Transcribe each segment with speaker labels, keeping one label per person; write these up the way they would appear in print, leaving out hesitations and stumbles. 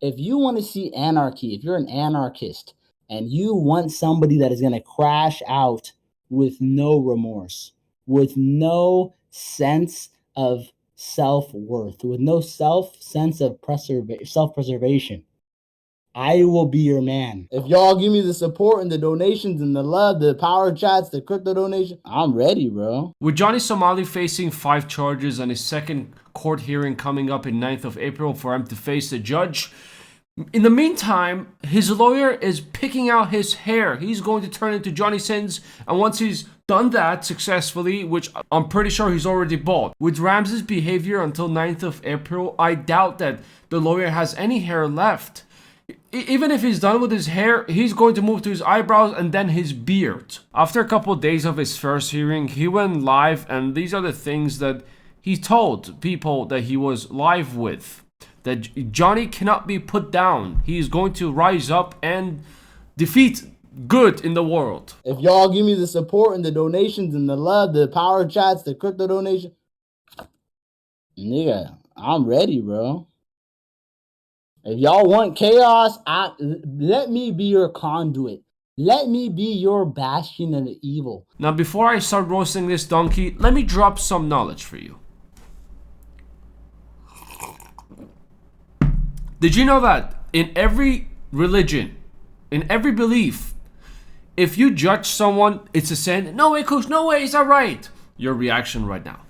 Speaker 1: If you want to see anarchy, if you're an anarchist and you want somebody that is going to crash out with no remorse, with no sense of self-worth, with no sense of self-preservation, I will be your man. If y'all give me the support and the donations and the love, the power chats, the crypto donation, I'm ready, bro.
Speaker 2: With Johnny Somali facing 5 charges and his second court hearing coming up in 9th of April for him to face the judge, in the meantime, his lawyer is picking out his hair. He's going to turn into Johnny Sins, and once he's done that successfully, which I'm pretty sure he's already bought. With Rams's behavior until 9th of April, I doubt that the lawyer has any hair left. Even if he's done with his hair, he's going to move to his eyebrows and then his beard. After a couple of days of his first hearing, he went live, and these are the things that he told people that he was live with. That Johnny cannot be put down. He is going to rise up and defeat good in the world.
Speaker 1: If y'all give me the support and the donations and the love, the power chats, the crypto donation, nigga, I'm ready, bro. If y'all want chaos, let me be your conduit. Let me be your bastion of the evil.
Speaker 2: Now, before I start roasting this donkey, let me drop some knowledge for you. Did you know that in every religion, in every belief, if you judge someone, it's a sin? No way, Koosh, no way, is that right? Your reaction right now.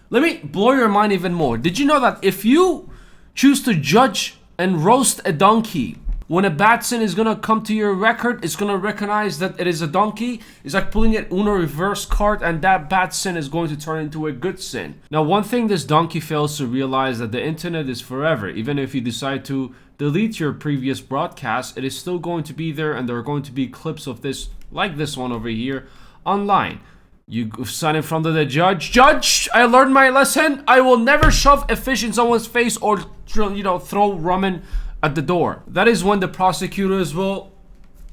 Speaker 2: Let me blow your mind even more. Did you know that if you choose to judge and roast a donkey, when a bad sin is gonna come to your record, it's gonna recognize that it is a donkey. It's like pulling an Uno reverse card, and that bad sin is going to turn into a good sin. Now, one thing this donkey fails to realize that the internet is forever. Even if you decide to delete your previous broadcast, it is still going to be there, and there are going to be clips of this, like this one over here, online. You stand in front of the judge. Judge, I learned my lesson. I will never shove a fish in someone's face or, throw ramen at the door. That is when the prosecutors will,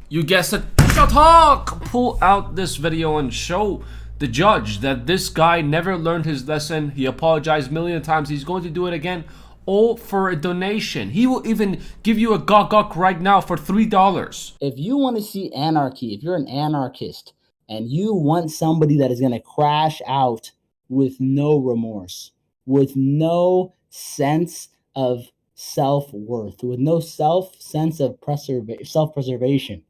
Speaker 2: you guessed it, shut up, pull out this video and show the judge that this guy never learned his lesson. He apologized a million times. He's going to do it again, all for a donation. He will even give you a gok right now for $3.
Speaker 1: If you want to see anarchy, if you're an anarchist and you want somebody that is going to crash out with no remorse, with no sense of self-worth, with no sense of self-preservation,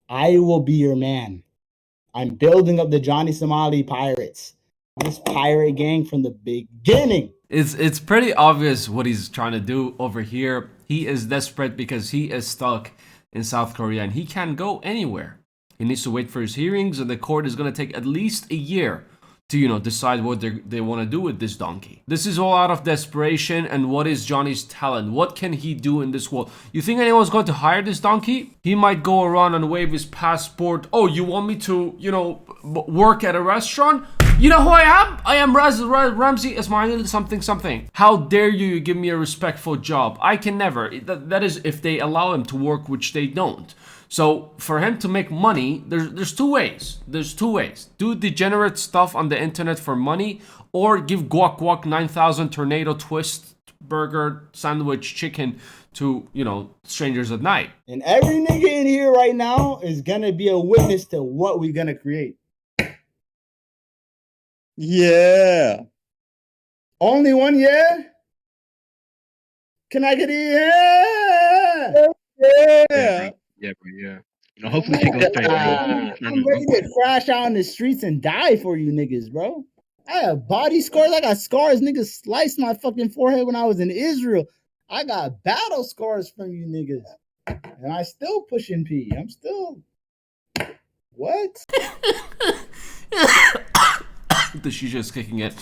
Speaker 1: I will be your man. I'm building up the Johnny Somali pirates, this pirate gang from the beginning.
Speaker 2: It's pretty obvious what he's trying to do over here. He is desperate because he is stuck in South Korea and he can't go anywhere. He needs to wait for his hearings, and the court is going to take at least a year to, decide what they want to do with this donkey. This is all out of desperation, and what is Johnny's talent? What can he do in this world? You think anyone's going to hire this donkey? He might go around and wave his passport. Oh, you want me to, work at a restaurant? You know who I am? I am Ramsey Ismail something. How dare you give me a respectful job? I can never. That is if they allow him to work, which they don't. So for him to make money, there's two ways. Do degenerate stuff on the internet for money, or give guac 9000 tornado twist burger sandwich chicken to, strangers at night.
Speaker 1: And every nigga in here right now is gonna be a witness to what we're gonna create.
Speaker 3: Yeah.
Speaker 1: Only one yeah? Can I get a yeah?
Speaker 3: Yeah.
Speaker 4: Yeah, bro, yeah. Hopefully she goes straight through.
Speaker 1: I'm ready to crash out in the streets and die for you niggas, bro. I have body scars. I got scars. Niggas sliced my fucking forehead when I was in Israel. I got battle scars from you niggas. And I still pushing P. I'm still... What?
Speaker 2: The shisha is kicking it.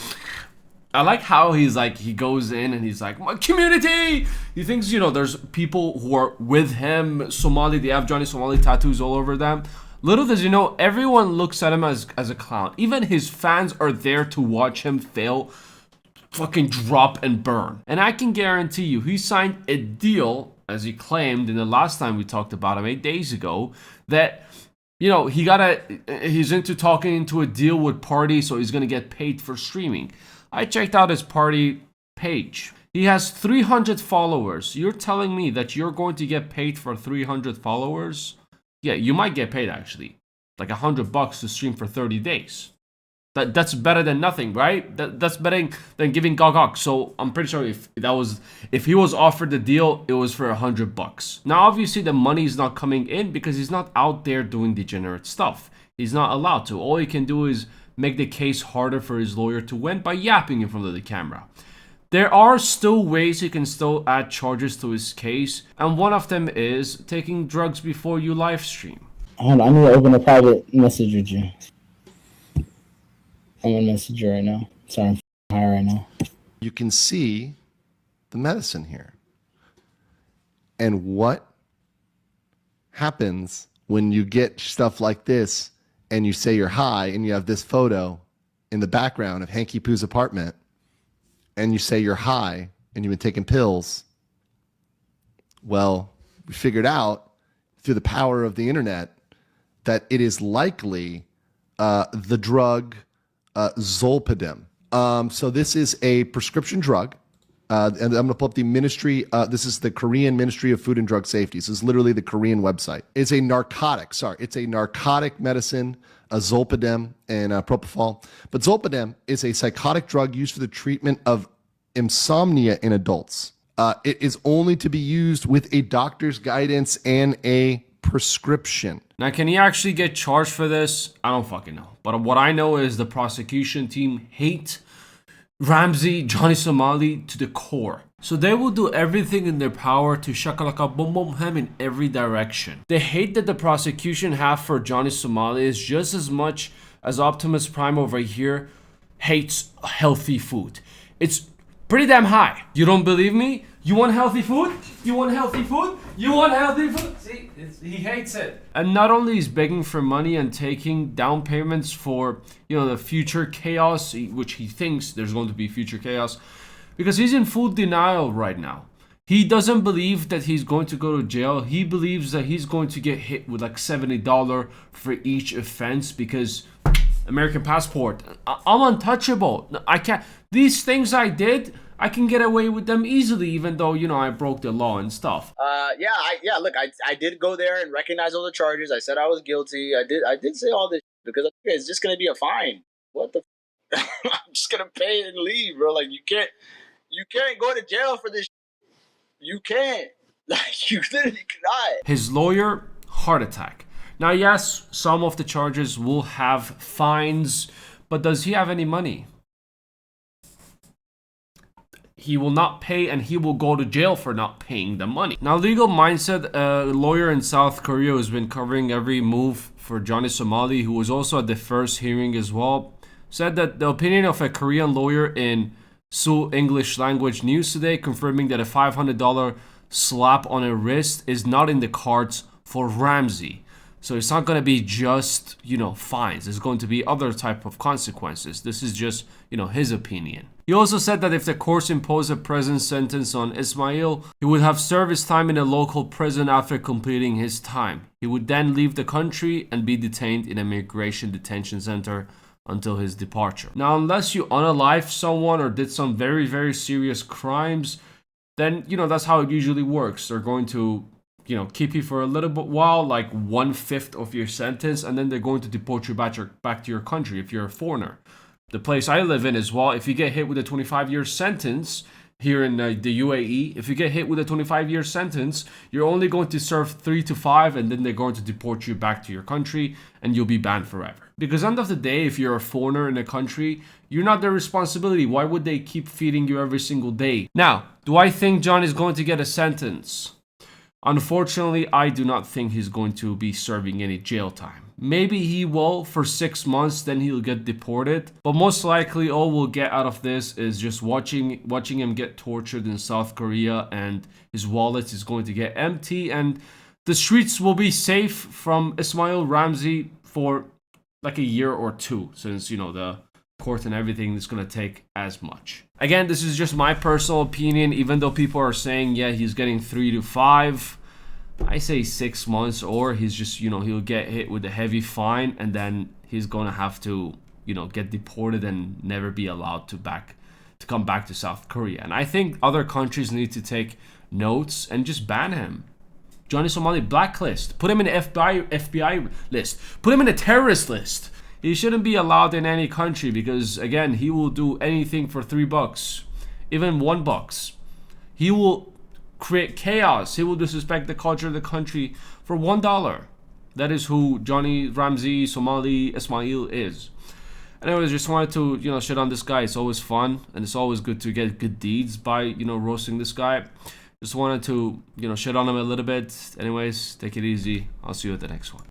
Speaker 2: I like how he goes in and he's like, my community! He thinks, there's people who are with him, Somali, they have Johnny Somali tattoos all over them. Little does you know, everyone looks at him as a clown. Even his fans are there to watch him fail, fucking drop and burn. And I can guarantee you, he signed a deal, as he claimed in the last time we talked about him 8 days ago, that he's into talking into a deal with Party, so he's gonna get paid for streaming. I checked out his Party page. He has 300 followers. You're telling me that you're going to get paid for 300 followers? Yeah, you might get paid actually. Like $100 to stream for 30 days. That's better than nothing, right? That's better than giving Gogok. So I'm pretty sure if he was offered the deal, it was for $100. Now obviously the money is not coming in because he's not out there doing degenerate stuff. He's not allowed to. All he can do is make the case harder for his lawyer to win by yapping in front of the camera. There are still ways he can still add charges to his case, and one of them is taking drugs before you live stream.
Speaker 1: Hold on, I need to open a private message with you. I'm gonna message you right now. Sorry, I'm high right now.
Speaker 3: You can see the medicine here. And what happens when you get stuff like this and you say you're high and you have this photo in the background of Hanky Poo's apartment and you say you're high and you've been taking pills? Well, we figured out through the power of the internet that it is likely the drug Zolpidem. So this is a prescription drug. And I'm going to pull up the ministry. This is the Korean Ministry of Food and Drug Safety. This is literally the Korean website. It's a narcotic. It's a narcotic medicine, Zolpidem and propofol. But Zolpidem is a psychotic drug used for the treatment of insomnia in adults. It is only to be used with a doctor's guidance and a prescription.
Speaker 2: Now, can he actually get charged for this? I don't fucking know. But what I know is the prosecution team hate Ramsey, Johnny Somali to the core. So they will do everything in their power to shakalaka boom boom him in every direction. The hate that the prosecution have for Johnny Somali is just as much as Optimus Prime over here hates healthy food. It's pretty damn high. You don't believe me? You want healthy food? You want healthy food? You want healthy food? See, he hates it. And not only is begging for money and taking down payments for, the future chaos, which he thinks there's going to be future chaos, because he's in full denial right now. He doesn't believe that he's going to go to jail. He believes that he's going to get hit with like $70 for each offense because American passport. I'm untouchable. I can't. These things I did, I can get away with them easily, even though, I broke the law and stuff.
Speaker 5: Look, I did go there and recognize all the charges. I said I was guilty. I did say all this because it's just going to be a fine. What the I'm just going to pay it and leave, bro. Like, you can't go to jail for this. You can't. Like, you literally cannot.
Speaker 2: His lawyer, heart attack. Now, yes, some of the charges will have fines, but does he have any money? He will not pay and he will go to jail for not paying the money. Now, Legal Mindset, a lawyer in South Korea who's been covering every move for Johnny Somali, who was also at the first hearing as well, said that the opinion of a Korean lawyer in Seoul English Language News today, confirming that a $500 slap on a wrist is not in the cards for Ramsey. So it's not going to be just, fines. It's going to be other type of consequences. This is just, his opinion. He also said that if the court imposed a prison sentence on Ismail, he would have served his time in a local prison after completing his time. He would then leave the country and be detained in a migration detention center until his departure. Now, unless you unalive someone or did some very, very serious crimes, then, that's how it usually works. They're going to keep you for a little bit while, like 1/5 of your sentence, and then they're going to deport you back to your country if you're a foreigner. The place I live in as well, if you get hit with a 25-year sentence here in the UAE, if you get hit with a 25-year sentence, you're only going to serve 3 to 5, and then they're going to deport you back to your country, and you'll be banned forever. Because end of the day, if you're a foreigner in a country, you're not their responsibility. Why would they keep feeding you every single day? Now, do I think John is going to get a sentence? Unfortunately, I do not think he's going to be serving any jail time. Maybe he will for 6 months, then he'll get deported. But most likely, all we'll get out of this is just watching him get tortured in South Korea, and his wallet is going to get empty, and the streets will be safe from Ismail Ramsey for like a year or two, since, the court and everything is going to take as much. Again, this is just my personal opinion, even though people are saying, yeah, he's getting 3 to 5. I say 6 months, or he's just, he'll get hit with a heavy fine, and then he's going to have to, get deported and never be allowed to to come back to South Korea. And I think other countries need to take notes and just ban him. Johnny Somali blacklist. Put him in the FBI list. Put him in a terrorist list. He shouldn't be allowed in any country because, again, he will do anything for $3, even $1. He will create chaos. He will disrespect the culture of the country for $1. That is who Johnny Ramzi Somali Ismail is. Anyways, just wanted to, shit on this guy. It's always fun, and it's always good to get good deeds by, roasting this guy. Just wanted to, shit on him a little bit. Anyways, take it easy. I'll see you at the next one.